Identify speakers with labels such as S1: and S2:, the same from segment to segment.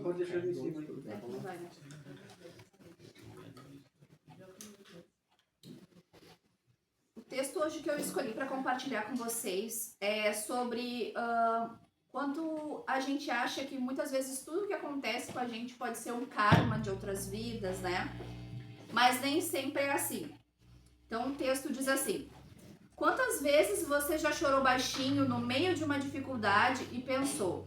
S1: pode deixar em cima.
S2: Não vai, né? O texto hoje que eu escolhi para compartilhar com vocês é sobre quando a gente acha que muitas vezes tudo que acontece com a gente pode ser um karma de outras vidas, né? Mas nem sempre é assim. Então o texto diz assim: quantas vezes você já chorou baixinho no meio de uma dificuldade e pensou: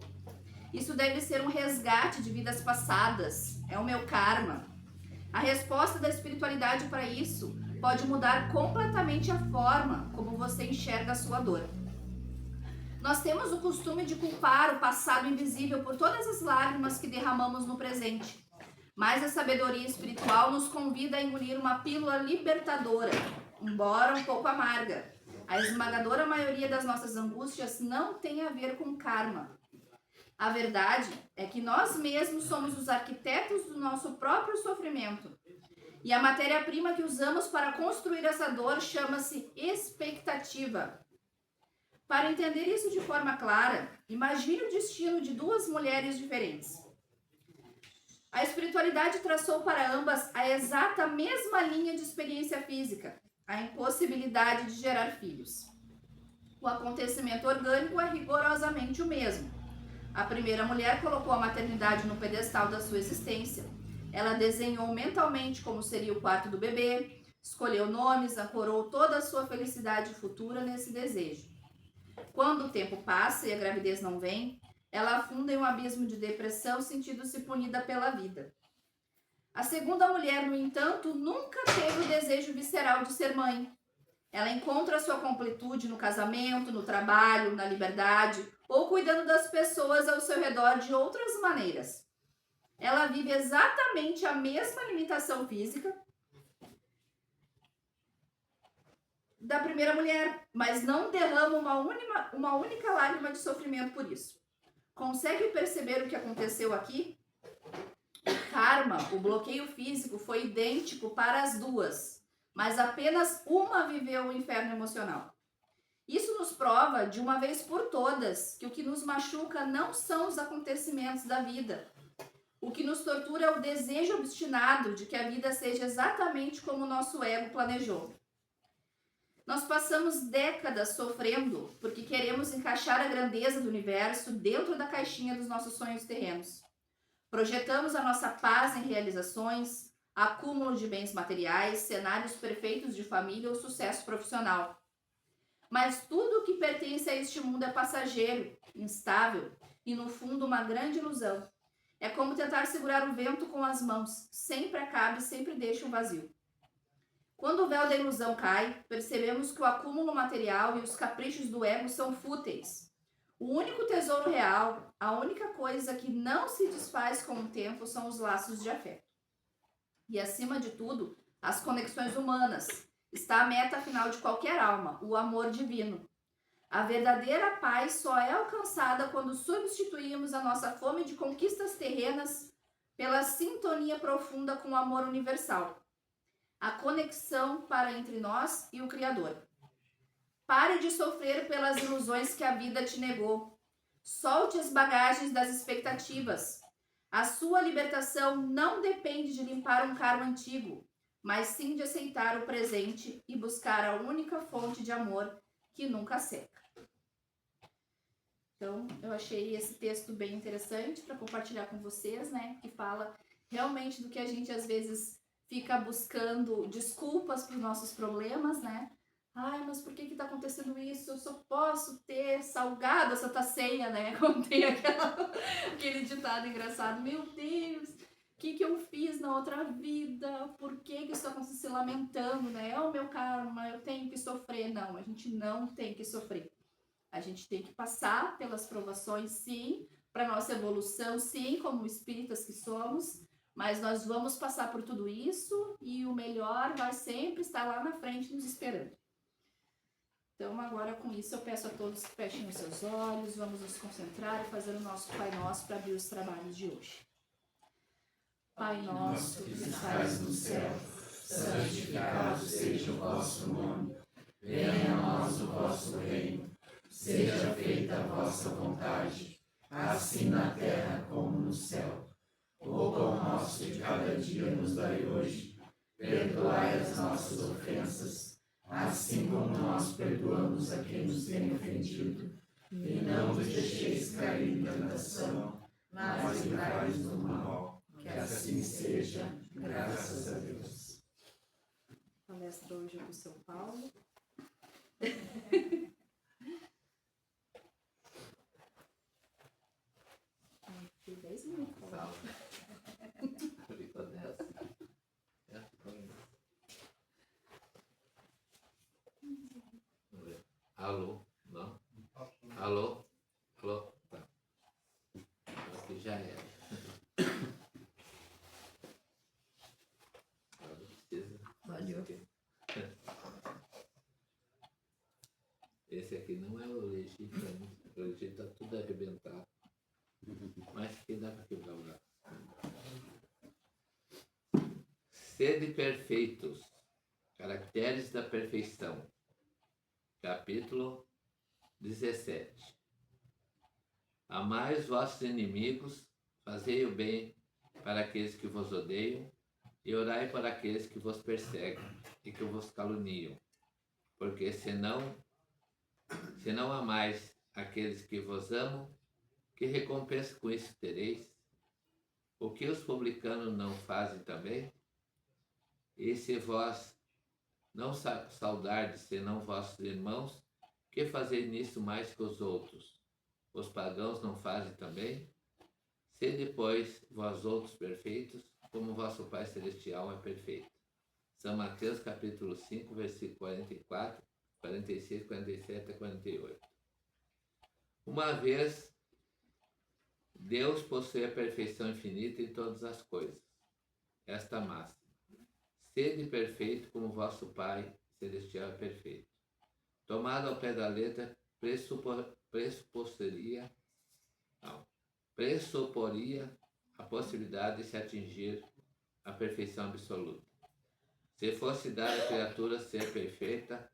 S2: isso deve ser um resgate de vidas passadas, é o meu karma. A resposta da espiritualidade para isso pode mudar completamente a forma como você enxerga a sua dor. Nós temos o costume de culpar o passado invisível por todas as lágrimas que derramamos no presente. Mas a sabedoria espiritual nos convida a engolir uma pílula libertadora, embora um pouco amarga. A esmagadora maioria das nossas angústias não tem a ver com karma. A verdade é que nós mesmos somos os arquitetos do nosso próprio sofrimento. E a matéria-prima que usamos para construir essa dor chama-se expectativa. Para entender isso de forma clara, imagine o destino de duas mulheres diferentes. A espiritualidade traçou para ambas a exata mesma linha de experiência física, a impossibilidade de gerar filhos. O acontecimento orgânico é rigorosamente o mesmo. A primeira mulher colocou a maternidade no pedestal da sua existência. Ela desenhou mentalmente como seria o quarto do bebê, escolheu nomes, ancorou toda a sua felicidade futura nesse desejo. Quando o tempo passa e a gravidez não vem, ela afunda em um abismo de depressão, sentindo-se punida pela vida. A segunda mulher, no entanto, nunca teve o desejo visceral de ser mãe. Ela encontra a sua completude no casamento, no trabalho, na liberdade, ou cuidando das pessoas ao seu redor de outras maneiras. Ela vive exatamente a mesma limitação física da primeira mulher, mas não derrama uma única lágrima de sofrimento por isso. Consegue perceber o que aconteceu aqui? O karma, o bloqueio físico, foi idêntico para as duas, mas apenas uma viveu o inferno emocional. Isso nos prova, de uma vez por todas, que o que nos machuca não são os acontecimentos da vida. O que nos tortura é o desejo obstinado de que a vida seja exatamente como o nosso ego planejou. Nós passamos décadas sofrendo porque queremos encaixar a grandeza do universo dentro da caixinha dos nossos sonhos terrenos. Projetamos a nossa paz em realizações, acúmulo de bens materiais, cenários perfeitos de família ou sucesso profissional. Mas tudo o que pertence a este mundo é passageiro, instável e, no fundo, uma grande ilusão. É como tentar segurar o vento com as mãos. Sempre acaba e sempre deixa um vazio. Quando o véu da ilusão cai, percebemos que o acúmulo material e os caprichos do ego são fúteis. O único tesouro real, a única coisa que não se desfaz com o tempo são os laços de afeto. E, acima de tudo, as conexões humanas. Está a meta final de qualquer alma, o amor divino. A verdadeira paz só é alcançada quando substituímos a nossa fome de conquistas terrenas pela sintonia profunda com o amor universal. A conexão para entre nós e o Criador. Pare de sofrer pelas ilusões que a vida te negou. Solte as bagagens das expectativas. A sua libertação não depende de limpar um karma antigo, mas sim de aceitar o presente e buscar a única fonte de amor que nunca seca. Então, eu achei esse texto bem interessante para compartilhar com vocês, né? Que fala realmente do que a gente às vezes fica buscando desculpas para os nossos problemas, né? Ai, mas por que tá acontecendo isso? Eu só posso ter salgado a Santa Ceia, né? Como tem aquele ditado engraçado. Meu Deus, o que eu fiz na outra vida? Por que isso está acontecendo? Se lamentando, né? É o meu karma, eu tenho que sofrer. Não, a gente não tem que sofrer. A gente tem que passar pelas provações, sim, para nossa evolução, sim, como espíritas que somos, mas nós vamos passar por tudo isso e o melhor vai sempre estar lá na frente nos esperando. Então, agora com isso, eu peço a todos que fechem os seus olhos, vamos nos concentrar e fazer o nosso Pai Nosso para abrir os trabalhos de hoje. Pai nosso, que estais no céu, santificado seja o vosso nome, venha a nós o vosso reino, seja feita a vossa vontade, assim na terra como no céu.
S1: nosso de cada dia nos dai hoje. Perdoai as nossas ofensas, assim como nós perdoamos a quem nos tem ofendido. E não nos deixeis cair em tentação, mas livrai-nos do mal. Que assim seja, graças a Deus.
S2: A palestra hoje é do São Paulo. Tem 10 minutos.
S3: Alô? Não? Alô? Alô? Tá. Acho que já é. Agora precisa.
S2: Valeu.
S3: Esse aqui não é o legítimo ainda. O legítimo está tudo arrebentado. Mas que dá para quebrar o gato. Sede perfeitos. Caracteres da perfeição. Capítulo 17. Amai os vossos inimigos, fazei o bem para aqueles que vos odeiam, e orai por aqueles que vos perseguem e que vos caluniam. Porque se não amais aqueles que vos amam, que recompensa com isso tereis? O que os publicanos não fazem também? E se vós não saudardes senão vossos irmãos, que fazeis nisso mais que os outros? Os pagãos não fazem também? Sede, pois, vós outros perfeitos, como vosso Pai Celestial é perfeito. São Mateus capítulo 5, versículo 44, 46, 47 e 48. Uma vez, Deus possui a perfeição infinita em todas as coisas. Esta máxima: sede perfeito como vosso Pai Celestial é perfeito. Tomado ao pé da letra, pressuporia a possibilidade de se atingir a perfeição absoluta. Se fosse dar à criatura ser perfeita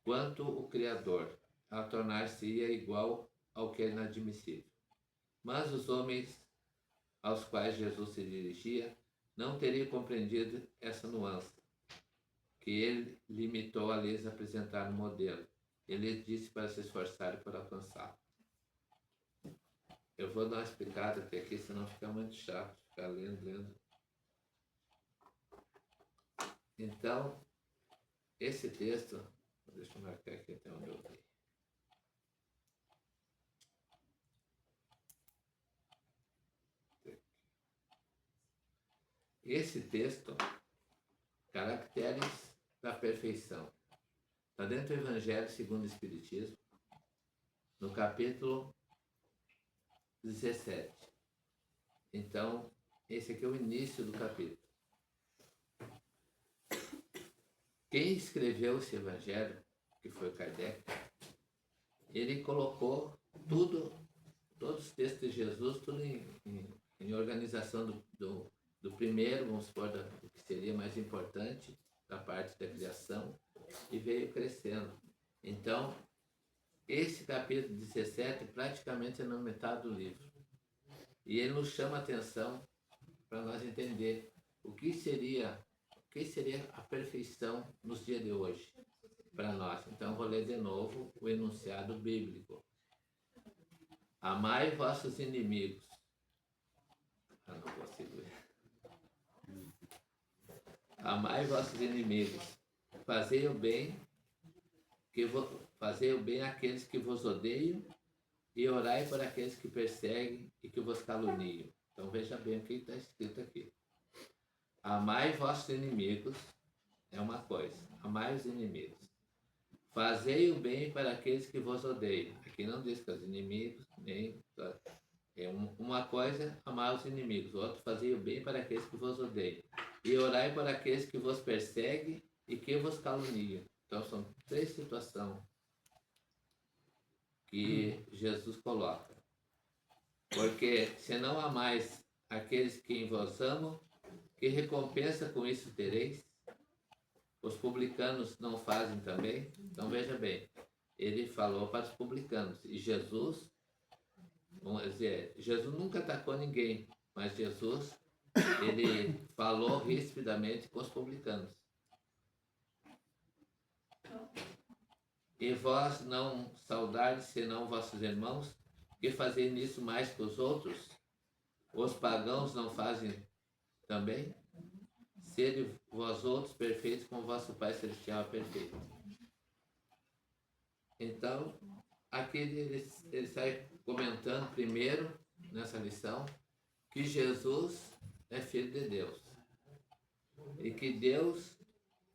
S3: quanto o Criador, ela tornar-se-ia igual ao que é inadmissível. Mas os homens aos quais Jesus se dirigia não teriam compreendido essa nuance, que ele limitou a lhes apresentar no modelo. Ele lhes disse para se esforçarem por alcançá-lo. Eu vou dar uma explicada até aqui, senão fica muito chato ficar lendo. Então, esse texto, deixa eu marcar aqui até onde eu vi. Esse texto, caracteres da perfeição, está dentro do Evangelho segundo o Espiritismo, no capítulo 17. Então, esse aqui é o início do capítulo. Quem escreveu esse Evangelho, que foi Kardec, ele colocou todos os textos de Jesus, tudo em organização do primeiro, vamos supor, do que seria mais importante, da parte da criação, e veio crescendo. Então, esse capítulo 17 praticamente é na metade do livro. E ele nos chama a atenção para nós entender o que seria a perfeição nos dias de hoje para nós. Então, vou ler de novo o enunciado bíblico. Amai vossos inimigos. Não consigo ler. Amai vossos inimigos. Fazei o bem àqueles que vos odeiam e orai por aqueles que perseguem e que vos caluniam. Então veja bem o que está escrito aqui. Amai vossos inimigos é uma coisa. Amai os inimigos. Fazei o bem para aqueles que vos odeiam. Aqui não diz que os inimigos, nem... uma coisa, amar os inimigos. Outra, fazei o bem para aqueles que vos odeiam. E orai por aqueles que vos perseguem e que vos caluniam. Então são 3 situações que Jesus coloca. Porque se não amais aqueles que vos amam, que recompensa com isso tereis? Os publicanos não fazem também? Então veja bem, ele falou para os publicanos. E Jesus, vamos dizer, Jesus nunca atacou ninguém, mas Jesus ele falou rispidamente com os publicanos. E vós não saudais senão vossos irmãos, que fazem nisso mais que os outros? Os pagãos não fazem também? Sede vós outros perfeitos, como vosso Pai Celestial é perfeito. Então, aqui ele sai comentando primeiro, nessa lição, que Jesus é Filho de Deus. E que Deus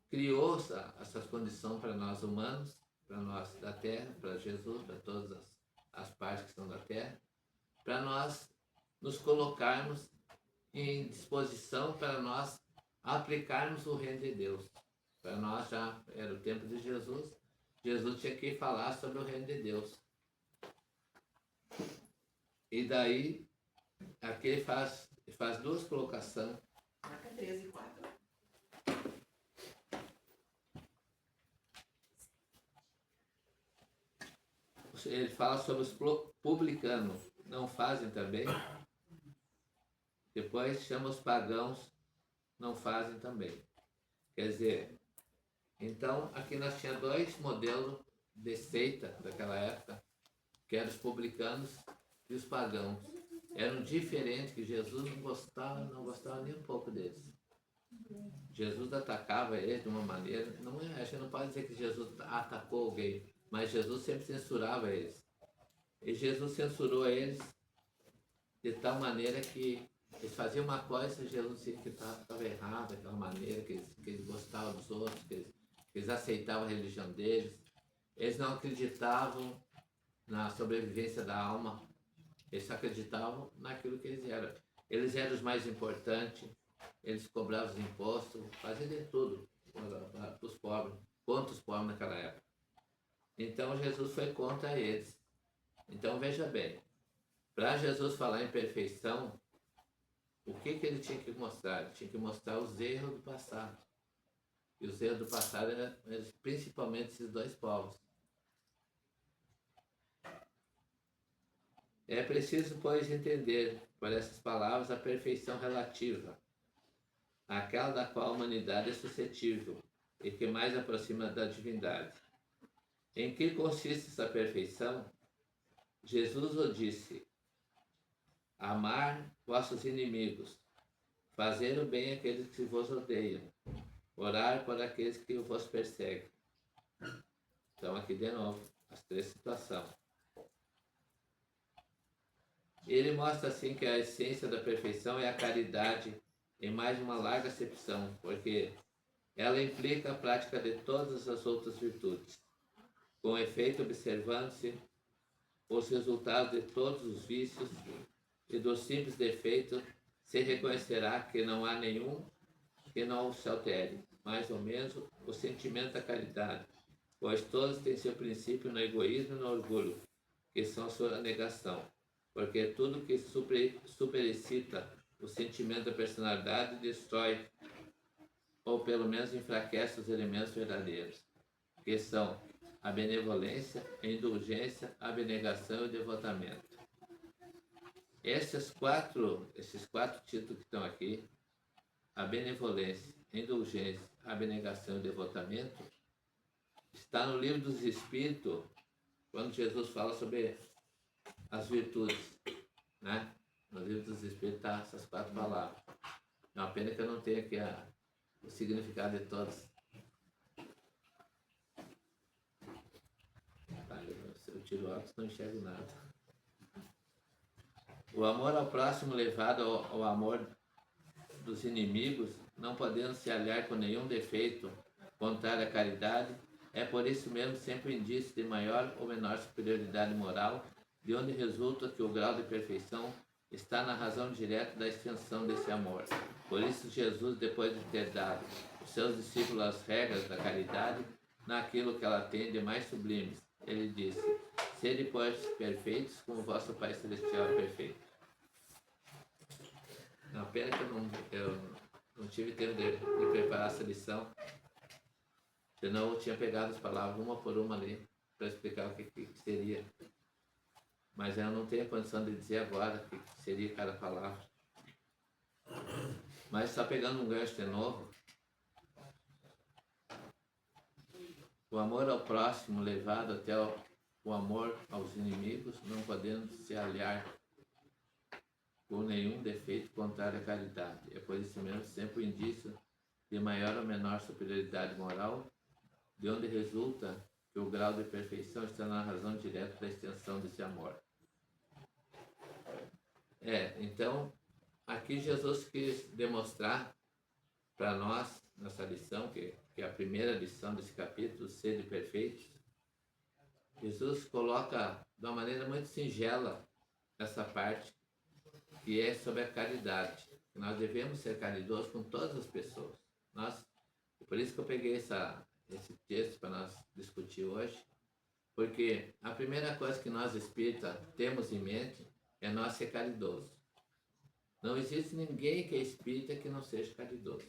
S3: criou essas condições para nós humanos, para nós da Terra, para Jesus, para todas as partes que estão da Terra, para nós nos colocarmos em disposição para nós aplicarmos o reino de Deus. Para nós já era o tempo de Jesus, Jesus tinha que falar sobre o reino de Deus. E daí, aqui ele faz duas colocações.
S1: Marca 13 e 4.
S3: Ele fala sobre os publicanos, não fazem também. Depois chama os pagãos, não fazem também. Quer dizer, então aqui nós tínhamos dois modelos de seita daquela época, que eram os publicanos e os pagãos. Eram diferentes, que Jesus não gostava nem um pouco deles. Jesus atacava eles de uma maneira, a gente não pode dizer que Jesus atacou alguém, mas Jesus sempre censurava eles. E Jesus censurou eles de tal maneira que eles faziam uma coisa e Jesus dizia que estava errado, daquela maneira, que eles gostavam dos outros, que eles aceitavam a religião deles. Eles não acreditavam na sobrevivência da alma, eles só acreditavam naquilo que eles eram. Eles eram os mais importantes, eles cobravam os impostos, faziam de tudo para os pobres, contra os pobres naquela época. Então Jesus foi contra eles. Então veja bem, para Jesus falar em perfeição, o que ele tinha que mostrar? Ele tinha que mostrar os erros do passado. E os erros do passado eram principalmente esses dois povos. É preciso, pois, entender, por essas palavras, a perfeição relativa, aquela da qual a humanidade é suscetível e que mais aproxima da divindade. Em que consiste essa perfeição? Jesus o disse: amar vossos inimigos, fazer o bem àqueles que vos odeiam, orar por aqueles que vos perseguem. Então aqui de novo, as três situações. Ele mostra assim que a essência da perfeição é a caridade em mais uma larga acepção, porque ela implica a prática de todas as outras virtudes. Com efeito, observando-se os resultados de todos os vícios e dos simples defeitos, se reconhecerá que não há nenhum que não se altere, mais ou menos o sentimento da caridade, pois todos têm seu princípio no egoísmo e no orgulho, que são sua negação, porque tudo que superexcita o sentimento da personalidade destrói, ou pelo menos enfraquece os elementos verdadeiros, que são a benevolência, a indulgência, a abnegação e o devotamento. Esses quatro títulos que estão aqui, a benevolência, a indulgência, a abnegação e o devotamento, está no Livro dos Espíritos, quando Jesus fala sobre as virtudes, né? No Livro dos Espíritos está essas quatro palavras. É uma pena que eu não tenho aqui o significado de todas. Eu tiro o óculos e não enxergo nada. O amor ao próximo levado ao amor dos inimigos, não podendo se aliar com nenhum defeito contrário à caridade, é por isso mesmo sempre um indício de maior ou menor superioridade moral, de onde resulta que o grau de perfeição está na razão direta da extensão desse amor. Por isso Jesus, depois de ter dado aos seus discípulos as regras da caridade, naquilo que ela tem de mais sublimes, ele disse: sede, pois, perfeitos, como vosso Pai Celestial é perfeito. Uma pena que eu não tive tempo de preparar essa lição, senão eu tinha pegado as palavras uma por uma ali, para explicar o que seria. Mas eu não tenho a condição de dizer agora o que seria cada palavra. Mas só pegando um gancho de novo, o amor ao próximo levado até o amor aos inimigos, não podendo se aliar por nenhum defeito contrário à caridade. É por isso mesmo sempre o indício de maior ou menor superioridade moral, de onde resulta que o grau de perfeição está na razão direta da extensão desse amor. Então, aqui Jesus quis demonstrar para nós, nessa lição, que é a primeira lição desse capítulo, Sede Perfeitos, Jesus coloca de uma maneira muito singela essa parte que é sobre a caridade. Nós devemos ser caridosos com todas as pessoas. Por isso que eu peguei esse texto para nós discutir hoje, porque a primeira coisa que nós espíritas temos em mente é nós ser caridosos. Não existe ninguém que é espírita que não seja caridoso.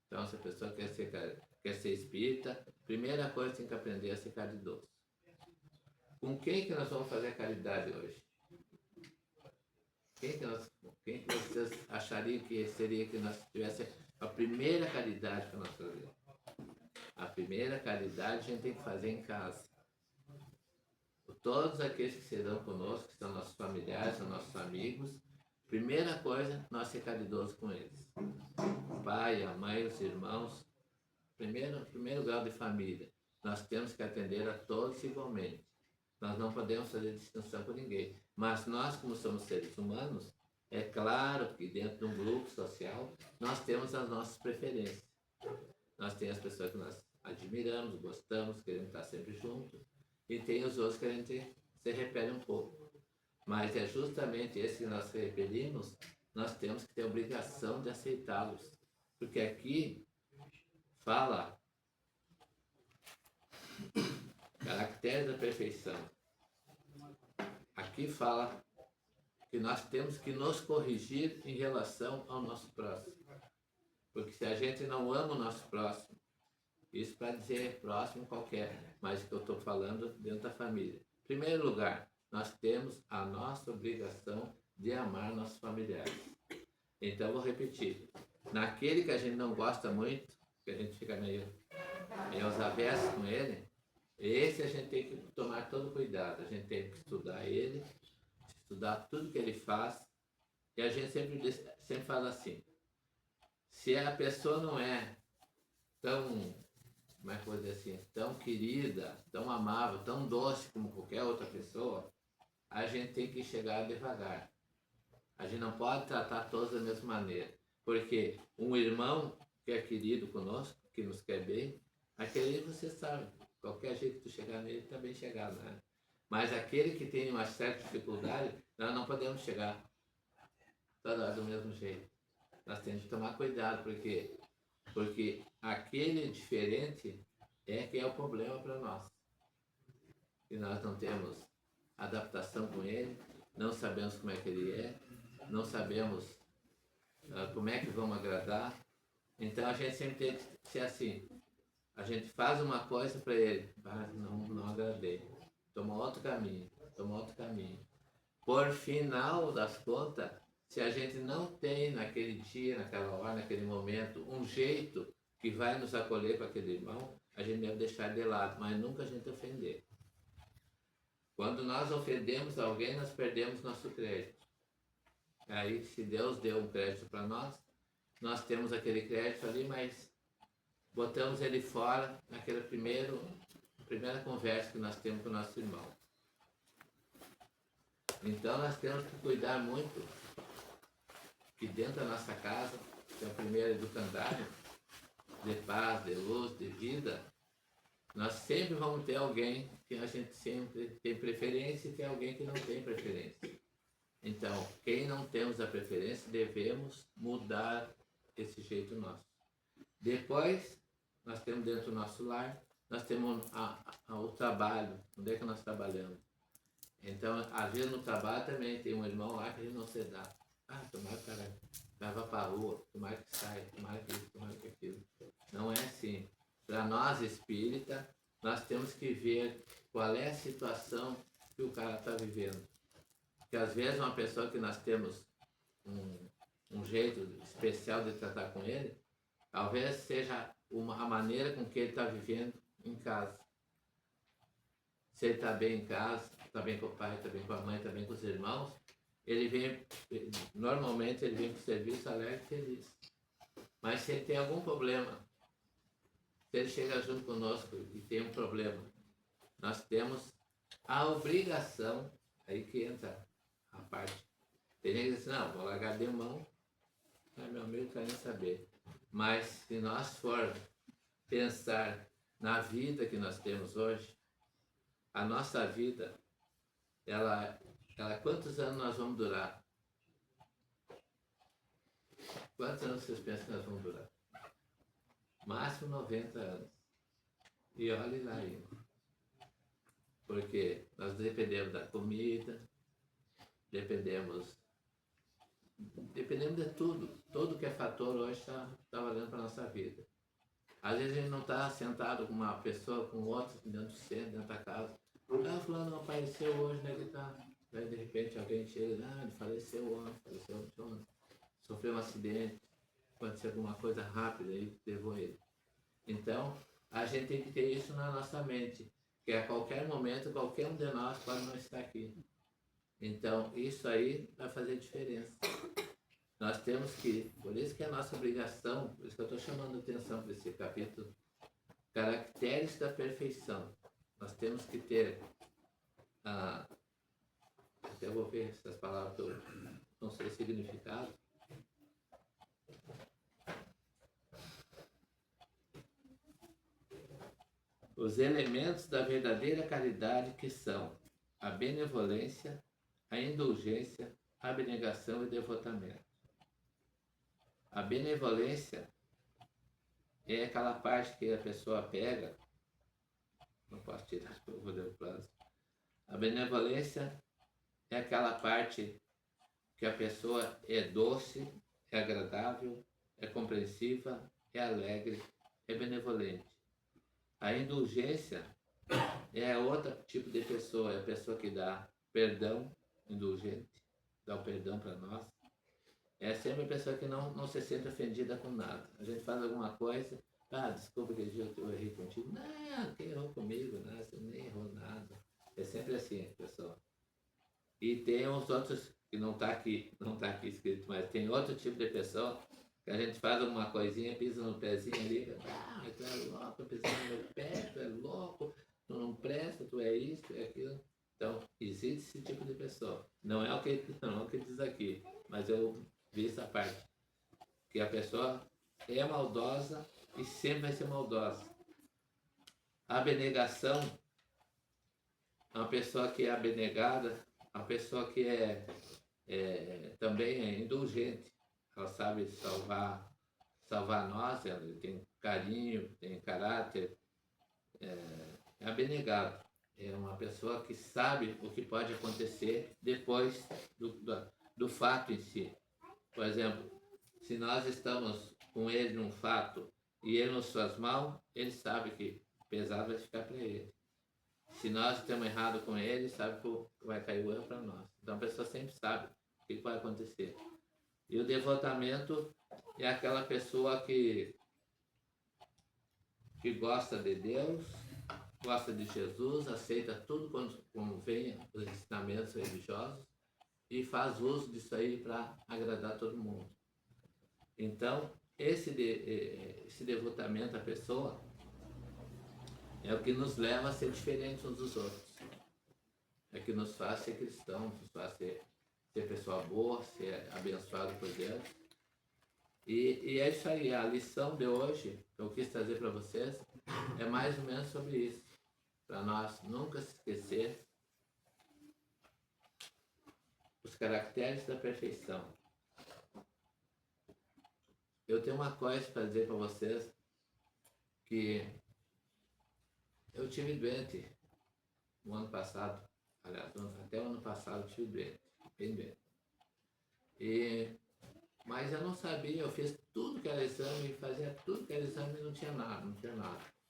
S3: Então, se a pessoa quer ser espírita, a primeira coisa tem que aprender a ser caridoso. Com quem que nós vamos fazer caridade hoje? Quem que vocês achariam que seria que nós tivéssemos a primeira caridade para nós fazer? A primeira caridade a gente tem que fazer em casa. Todos aqueles que serão conosco, que são nossos familiares, são nossos amigos, primeira coisa, nós ser caridosos com eles. O pai, a mãe, os irmãos, primeiro grau de família. Nós temos que atender a todos igualmente. Nós não podemos fazer distinção com ninguém. Mas nós, como somos seres humanos, é claro que dentro de um grupo social, nós temos as nossas preferências. Nós temos as pessoas que nós admiramos, gostamos, queremos estar sempre juntos. E tem os outros que a gente se repele um pouco. Mas é justamente esse que nós repelimos, nós temos que ter a obrigação de aceitá-los. Porque aqui fala caracteres da perfeição. Aqui fala que nós temos que nos corrigir em relação ao nosso próximo. Porque se a gente não ama o nosso próximo, isso para dizer próximo qualquer, mas que eu estou falando dentro da família. Em primeiro lugar, nós temos a nossa obrigação de amar nossos familiares. Então, vou repetir. Naquele que a gente não gosta muito, que a gente fica meio aos avessos com ele, esse a gente tem que tomar todo cuidado. A gente tem que estudar ele, estudar tudo que ele faz. E a gente sempre fala assim, se a pessoa não é tão, como é que eu vou dizer assim, tão querida, tão amável, tão doce como qualquer outra pessoa, a gente tem que chegar devagar. A gente não pode tratar todos da mesma maneira. Porque um irmão que é querido conosco, que nos quer bem, aquele você sabe, qualquer jeito que tu chegar nele, também chegar, né? Mas aquele que tem uma certa dificuldade, nós não podemos chegar toda do mesmo jeito. Nós temos que tomar cuidado, porque aquele diferente é que é o problema para nós. E nós não temos adaptação com ele, não sabemos como é que ele é, não sabemos como é que vamos agradar. Então a gente sempre tem que ser assim. A gente faz uma coisa para ele, mas não agradei. Toma outro caminho. Por final das contas, se a gente não tem naquele dia, naquela hora, naquele momento, um jeito que vai nos acolher com aquele irmão, a gente deve deixar de lado, mas nunca a gente ofender. Quando nós ofendemos alguém, nós perdemos nosso crédito. Aí, se Deus deu um crédito para nós temos aquele crédito ali, mas botamos ele fora naquela primeira conversa que nós temos com o nosso irmão. Então, nós temos que cuidar muito que dentro da nossa casa, que é o primeiro educandário, de paz, de luz, de vida, nós sempre vamos ter alguém que a gente sempre tem preferência e tem alguém que não tem preferência. Então, quem não temos a preferência, devemos mudar esse jeito nosso. Depois, nós temos dentro do nosso lar, nós temos o trabalho, onde é que nós trabalhamos. Então, às vezes no trabalho também tem um irmão lá que a gente não se dá. Tomara que o cara vai para a rua, tomara que saia, tomara que isso, tomara que aquilo. Não é assim. Para nós espíritas, nós temos que ver qual é a situação que o cara está vivendo. Porque às vezes uma pessoa que nós temos um jeito especial de tratar com ele, talvez seja a maneira com que ele está vivendo em casa. Se ele está bem em casa, está bem com o pai, está bem com a mãe, está bem com os irmãos, normalmente ele vem para o serviço alegre e feliz. Mas se ele tem algum problema, se ele chega junto conosco e tem um problema, nós temos a obrigação, aí que entra a parte. Tem gente que diz, não, vou largar de mão, meu amigo não quer nem saber. Mas se nós formos pensar na vida que nós temos hoje, a nossa vida, ela quantos anos nós vamos durar? Quantos anos vocês pensam que nós vamos durar? Máximo 90 anos. E olhe lá ainda. Porque nós dependemos da comida, dependemos de tudo. Tudo que é fator hoje está valendo para a nossa vida. Às vezes a gente não está sentado com uma pessoa, com outra, dentro do centro, dentro da casa. Fulano não apareceu hoje, né? Que tá. Aí de repente alguém chega, ele faleceu ontem, sofreu um acidente, aconteceu alguma coisa rápida aí que levou ele. Então, a gente tem que ter isso na nossa mente, que a qualquer momento, qualquer um de nós pode não estar aqui. Então, isso aí vai fazer diferença. Nós temos que, por isso que é a nossa obrigação, por isso que eu estou chamando a atenção para esse capítulo, caracteres da perfeição. Nós temos que ter, até vou ver essas palavras que eu não sei o significado. Os elementos da verdadeira caridade que são a benevolência, a indulgência, a abnegação e o devotamento. A benevolência é aquela parte que a pessoa pega, não posso tirar porque eu vou dar o prazo. A benevolência é aquela parte que a pessoa é doce, é agradável, é compreensiva, é alegre, é benevolente. A indulgência é outro tipo de pessoa, é a pessoa que dá perdão, indulgente, dá o perdão para nós. É sempre a pessoa que não se sente ofendida com nada. A gente faz alguma coisa, desculpa que eu errei contigo. Não, quem errou comigo? Não, você nem errou nada. É sempre assim, pessoal. E tem uns outros que não está aqui escrito, mas tem outro tipo de pessoa que a gente faz alguma coisinha, pisa no pezinho ali, tu é louco, pisando no meu pé, tu é louco, tu não presta, tu é isso, tu é aquilo. Então, existe esse tipo de pessoa. Não é o que diz aqui, mas eu vi essa parte. Que a pessoa é maldosa e sempre vai ser maldosa. A abnegação, uma pessoa que é abnegada, uma pessoa que também é indulgente. Ela sabe salvar nós, ela tem carinho, tem caráter, é abnegado. É uma pessoa que sabe o que pode acontecer depois do fato em si. Por exemplo, se nós estamos com ele num fato e ele nos faz mal, ele sabe que pesado vai ficar para ele. Se nós estamos errados com ele, sabe que vai cair o erro para nós. Então a pessoa sempre sabe o que vai acontecer. E o devotamento é aquela pessoa que gosta de Deus, gosta de Jesus, aceita tudo como vem os ensinamentos religiosos e faz uso disso aí para agradar todo mundo. Então, esse devotamento à pessoa é o que nos leva a ser diferentes uns dos outros. É o que nos faz ser cristãos, nos faz ser pessoa boa, ser abençoado por Deus. E é isso aí, a lição de hoje que eu quis trazer para vocês é mais ou menos sobre isso. Para nós nunca se esquecer os caracteres da perfeição. Eu tenho uma coisa para dizer para vocês, que eu tive doente no ano passado, aliás, até o ano passado eu tive doente, bem doente. Mas eu não sabia, eu fiz tudo que era exame, fazia tudo que era exame e não tinha nada.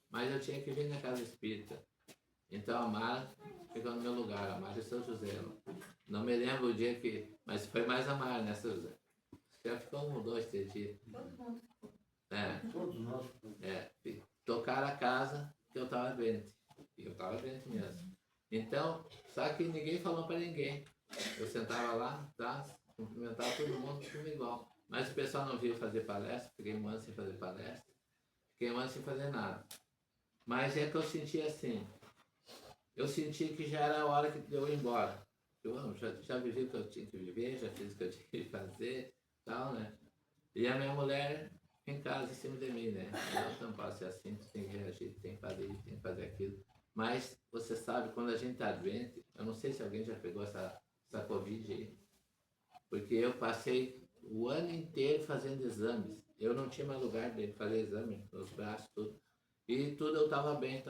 S3: Mas eu tinha que vir na casa espírita. Então a Mara ficou no meu lugar, a Mara de São José. Não me lembro o dia que... Mas foi mais a Mara, né, São José? Já ficou 1, 2, 3 dias.
S2: Todo mundo.
S1: Todos nós.
S3: Tocaram a casa que eu estava doente. E eu estava doente mesmo. Então, só que ninguém falou para ninguém. Eu sentava lá, tá, cumprimentava todo mundo, tudo igual. Mas o pessoal não viu fazer palestra, fiquei um ano sem fazer palestra, fiquei um ano sem fazer nada. Mas é que eu senti assim, eu senti que já era a hora de eu ir embora. Eu já vivi o que eu tinha que viver, já fiz o que eu tinha que fazer, tal, né? E a minha mulher em casa, em cima de mim, né? Eu não posso ser assim, tu tem que reagir, tem que fazer isso, tem que fazer aquilo. Mas você sabe, quando a gente está doente, eu não sei se alguém já pegou essa Covid aí, porque eu passei o ano inteiro fazendo exames. Eu não tinha mais lugar de fazer exame nos braços, tudo. E tudo eu estava bem.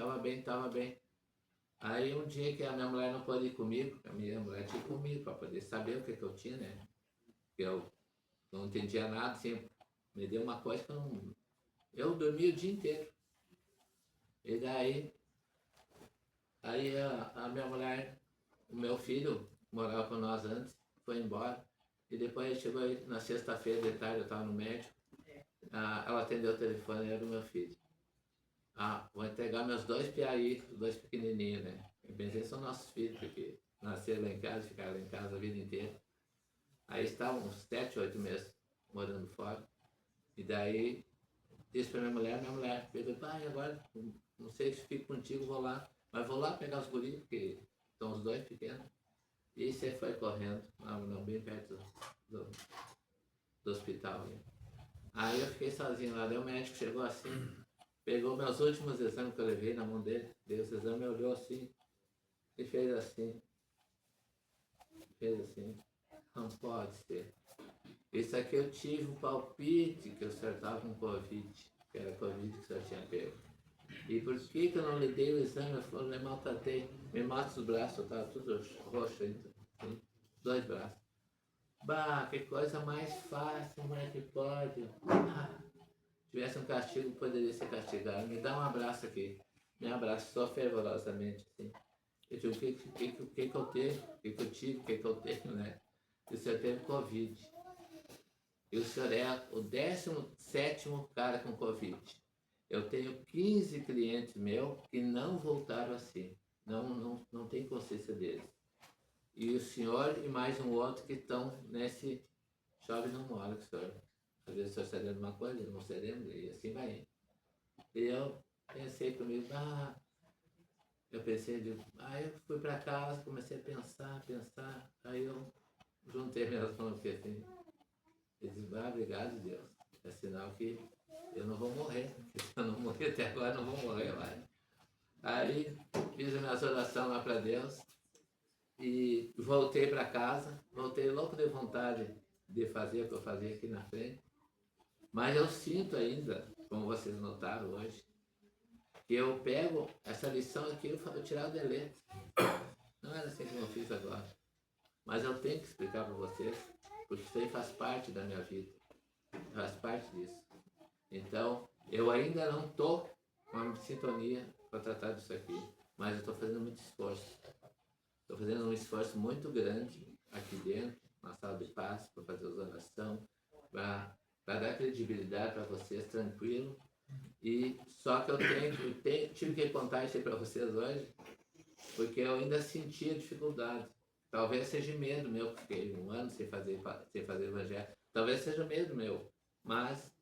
S3: Aí um dia que a minha mulher não pôde ir comigo, a minha mulher tinha comigo para poder saber o que eu tinha, né? Que eu não entendia nada, assim, me deu uma coisa que eu não... Eu dormi o dia inteiro. E daí a minha mulher, o meu filho, morava com nós antes, foi embora. E depois chegou aí, na sexta-feira de tarde, eu estava no médico. Ela atendeu o telefone, era do meu filho. Vou entregar meus 2 piaí, os 2 pequenininhos, né? Eu pensei, são nossos filhos, porque nasceram lá em casa, ficaram lá em casa a vida inteira. Aí estavam uns 7, 8 meses morando fora. E daí, disse para minha mulher pegou, pai, agora, não sei se fico contigo, vou lá. Mas vou lá pegar os guris, porque estão os 2 pequenos. E você foi correndo, não bem perto do hospital. Né? Aí eu fiquei sozinho lá, daí o médico chegou assim, pegou meus últimos exames que eu levei na mão dele, deu os exames, olhou assim, e fez assim. Não pode ser. Isso aqui eu tive um palpite que o senhor estava com Covid, que era Covid que o senhor tinha pego. E por que eu não lhe dei o exame? Eu falei, me maltratei, me mostra os braços, eu estava tudo roxo ainda, assim, 2 braços. Bah, que coisa mais fácil, como é que pode? Tivesse um castigo, poderia ser castigado. Me dá um abraço aqui. Me abraçou fervorosamente, assim. Eu digo, o que eu tenho? O que eu tive? O que eu tenho, né? E o senhor teve Covid. E o senhor é o 17º cara com Covid. Eu tenho 15 clientes meus que não voltaram assim. Não tem consciência deles. E o senhor e mais um outro que estão nesse chove não molha, que o senhor. Às vezes o senhor cedendo uma coisa, não cedendo, e assim vai. E eu pensei comigo, eu fui para casa, comecei a pensar, aí eu juntei minhas mãos, porque assim, eu disse, obrigado Deus, é sinal que eu não vou morrer, se eu não morri até agora, não vou morrer mais. Aí fiz as minhas orações lá para Deus e voltei para casa, voltei louco de vontade de fazer o que eu fazia aqui na frente, mas eu sinto ainda, como vocês notaram hoje, que eu pego essa lição aqui e eu tirar o delete. Não era assim como eu fiz agora. Mas eu tenho que explicar para vocês, porque isso aí faz parte da minha vida. Faz parte disso. Então, eu ainda não estou com uma sintonia para tratar disso aqui, mas eu estou fazendo muito esforço. Estou fazendo um esforço muito grande aqui dentro, na sala de paz, para fazer as orações, para dar credibilidade para vocês, tranquilo. E só que eu tive que contar isso aí para vocês hoje, porque eu ainda sentia dificuldade. Talvez seja medo meu, porque fiquei um ano sem fazer evangelho. Talvez seja medo meu, mas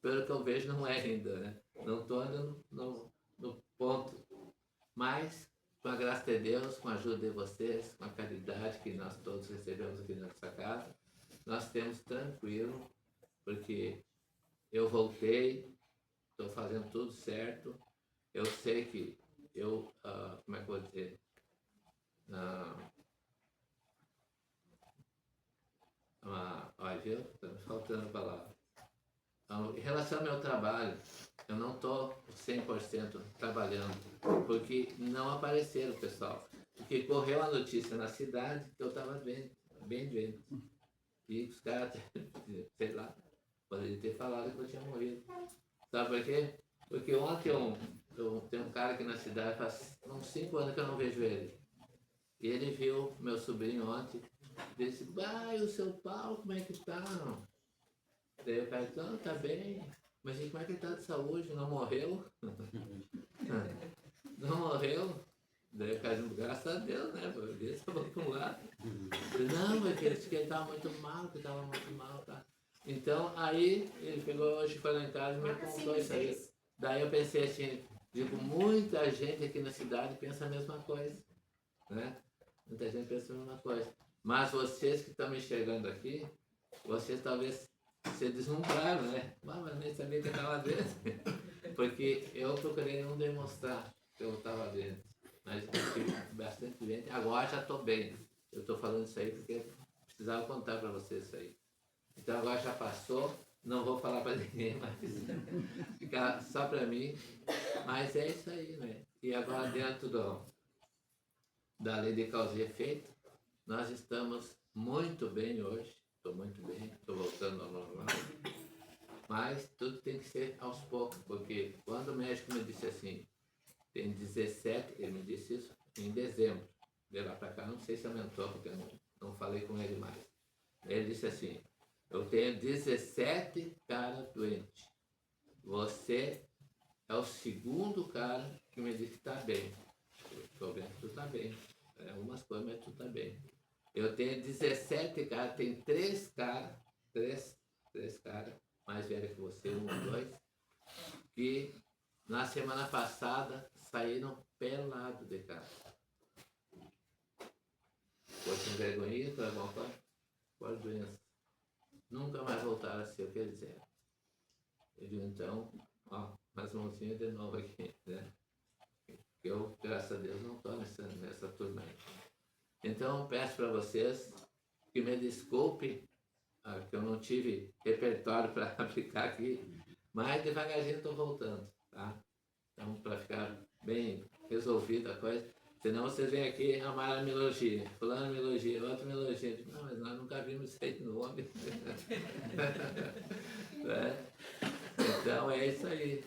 S3: pelo que eu vejo não é ainda, né? Não estou andando no ponto. Mas, com a graça de Deus, com a ajuda de vocês, com a caridade que nós todos recebemos aqui nessa casa, nós temos tranquilo, porque eu voltei, estou fazendo tudo certo. Eu sei que como é que eu vou dizer? Olha, viu? Está me faltando a palavra. Em relação ao meu trabalho, eu não estou 100% trabalhando, porque não apareceram, pessoal. Porque correu a notícia na cidade que eu estava bem doente. E os caras, sei lá, poderiam ter falado que eu tinha morrido. Sabe por quê? Porque ontem tem um cara aqui na cidade, faz uns 5 anos que eu não vejo ele. E ele viu meu sobrinho ontem, disse, e o seu Paulo, como é que tá? Daí o cara disse, não, tá bem. Mas e como é que ele tá de saúde? Não morreu? Não morreu? Daí o cara disse, graças a Deus, né? Porque só vou para um lado. Não, é que ele disse que ele estava muito mal, que estava muito mal, tá? Então, aí, ele pegou hoje, foi lá em casa e me contou isso aí. Daí eu pensei assim, digo, muita gente aqui na cidade pensa a mesma coisa, né? Muita gente pensa a mesma coisa. Mas vocês que estão me enxergando aqui, vocês talvez se deslumbraram, né? Mas nem sabia que eu estava dentro. Porque eu procurei não demonstrar que eu estava dentro. Mas eu tive bastante gente. Agora já estou bem. Eu estou falando isso aí porque precisava contar para vocês isso aí. Então agora já passou. Não vou falar para ninguém mais. Ficar só para mim. Mas é isso aí, né? E agora dentro da lei de causa e efeito, nós estamos muito bem hoje. Estou muito bem. Estou voltando ao normal. Mas tudo tem que ser aos poucos. Porque quando o médico me disse assim, tem 17, ele me disse isso em dezembro. De lá para cá, não sei se aumentou, porque eu não falei com ele mais. Ele disse assim, eu tenho 17 caras doentes. Você é o segundo cara que me disse que está bem. Eu estou vendo que tu está bem. É algumas coisas, mas tu está bem. Eu tenho 17 caras, tem 3 caras, 3 caras, mais velhos que você, 1 ou 2, que na semana passada saíram pelados de casa. Foi com vergonha, foi alguma coisa? Qual doença? Nunca mais voltaram a ser o que eles eram. Eu digo, então, ó, mais mãozinha de novo aqui, né? Eu, graças a Deus, não estou nessa turma aí. Então, peço para vocês que me desculpem, que eu não tive repertório para aplicar aqui, mas devagarzinho estou voltando, tá? Então, para ficar bem resolvida a coisa. Senão vocês vêm aqui, a Mara me elogia, fulano me elogia, outro me elogia. Não, mas nós nunca vimos isso aí no homem. É? Então é isso aí.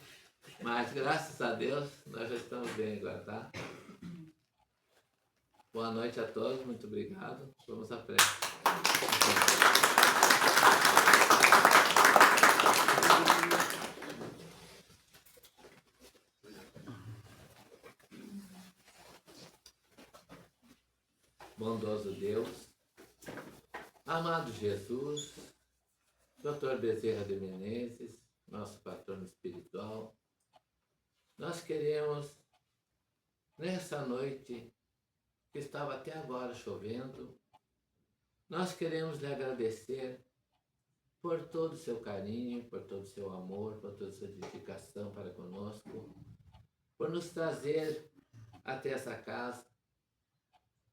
S3: Mas graças a Deus, nós já estamos bem agora, tá? Boa noite a todos, muito obrigado. Vamos à frente. Bondoso Deus, amado Jesus, Dr. Bezerra de Menezes, nosso patrono espiritual, nós queremos, nessa noite, que estava até agora chovendo, nós queremos lhe agradecer por todo o seu carinho, por todo o seu amor, por toda a sua dedicação para conosco, por nos trazer até essa casa,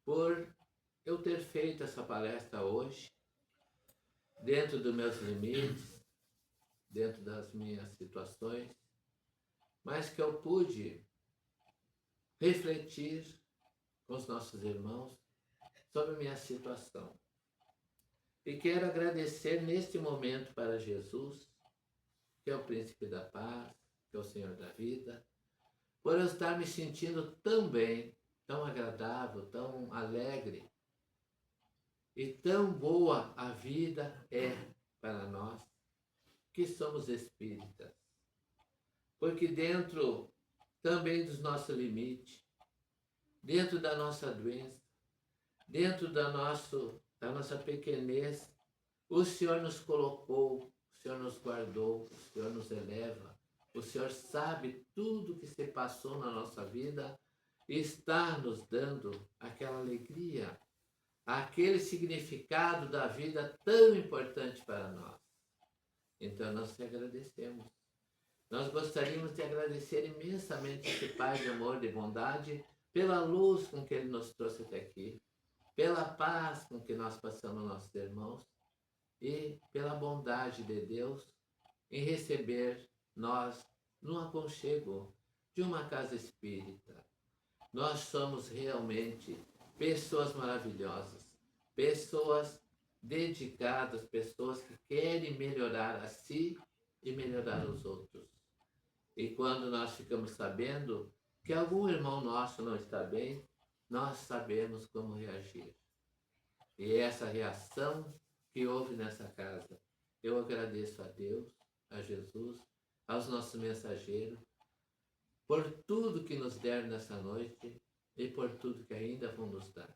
S3: por eu ter feito essa palestra hoje, dentro dos meus limites, dentro das minhas situações, mas que eu pude refletir com os nossos irmãos sobre a minha situação. E quero agradecer neste momento para Jesus, que é o Príncipe da Paz, que é o Senhor da Vida, por eu estar me sentindo tão bem, tão agradável, tão alegre, e tão boa a vida é para nós, que somos espíritas. Porque dentro também dos nossos limites, dentro da nossa doença, dentro da nossa pequenez, o Senhor nos colocou, o Senhor nos guardou, o Senhor nos eleva, o Senhor sabe tudo que se passou na nossa vida e está nos dando aquela alegria, aquele significado da vida tão importante para nós. Então nós te agradecemos. Nós gostaríamos de agradecer imensamente esse Pai de amor, de bondade, pela luz com que Ele nos trouxe até aqui, pela paz com que nós passamos nossos irmãos e pela bondade de Deus em receber nós no aconchego de uma casa espírita. Nós somos realmente pessoas maravilhosas, pessoas dedicadas, pessoas que querem melhorar a si e melhorar os outros. E quando nós ficamos sabendo que algum irmão nosso não está bem, nós sabemos como reagir. E essa reação que houve nessa casa, eu agradeço a Deus, a Jesus, aos nossos mensageiros, por tudo que nos deram nessa noite e por tudo que ainda vão nos dar.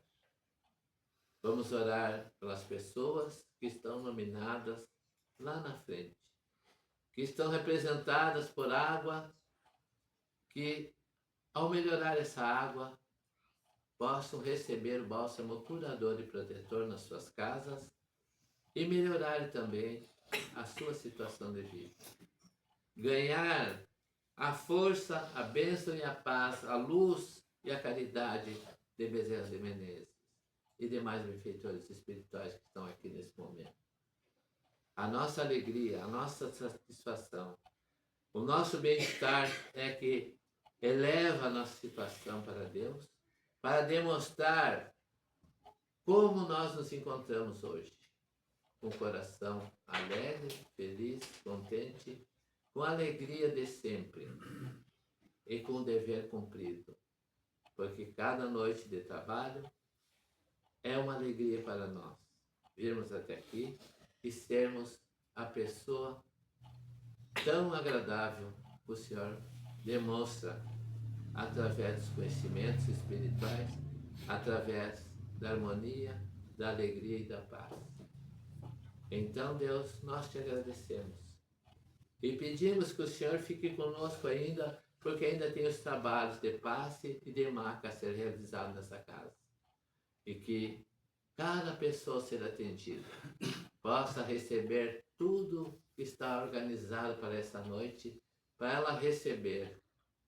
S3: Vamos orar pelas pessoas que estão nominadas lá na frente, que estão representadas por água, que ao melhorar essa água, possam receber o bálsamo curador e protetor nas suas casas e melhorar também a sua situação de vida. Ganhar a força, a bênção e a paz, a luz e a caridade de Bezerra de Menezes e demais benfeitores espirituais que estão aqui nesse momento. A nossa alegria, a nossa satisfação, o nosso bem-estar é que eleva a nossa situação para Deus, para demonstrar como nós nos encontramos hoje, com o coração alegre, feliz, contente, com a alegria de sempre e com o dever cumprido, porque cada noite de trabalho é uma alegria para nós virmos até aqui e sermos a pessoa tão agradável que o Senhor demonstra através dos conhecimentos espirituais, através da harmonia, da alegria e da paz. Então, Deus, nós te agradecemos e pedimos que o Senhor fique conosco ainda, porque ainda tem os trabalhos de passe e de marca a ser realizados nessa casa. E que cada pessoa ser atendida possa receber tudo que está organizado para essa noite, para ela receber,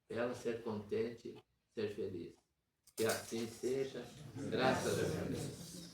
S3: para ela ser contente, ser feliz. Que assim seja, graças a Deus.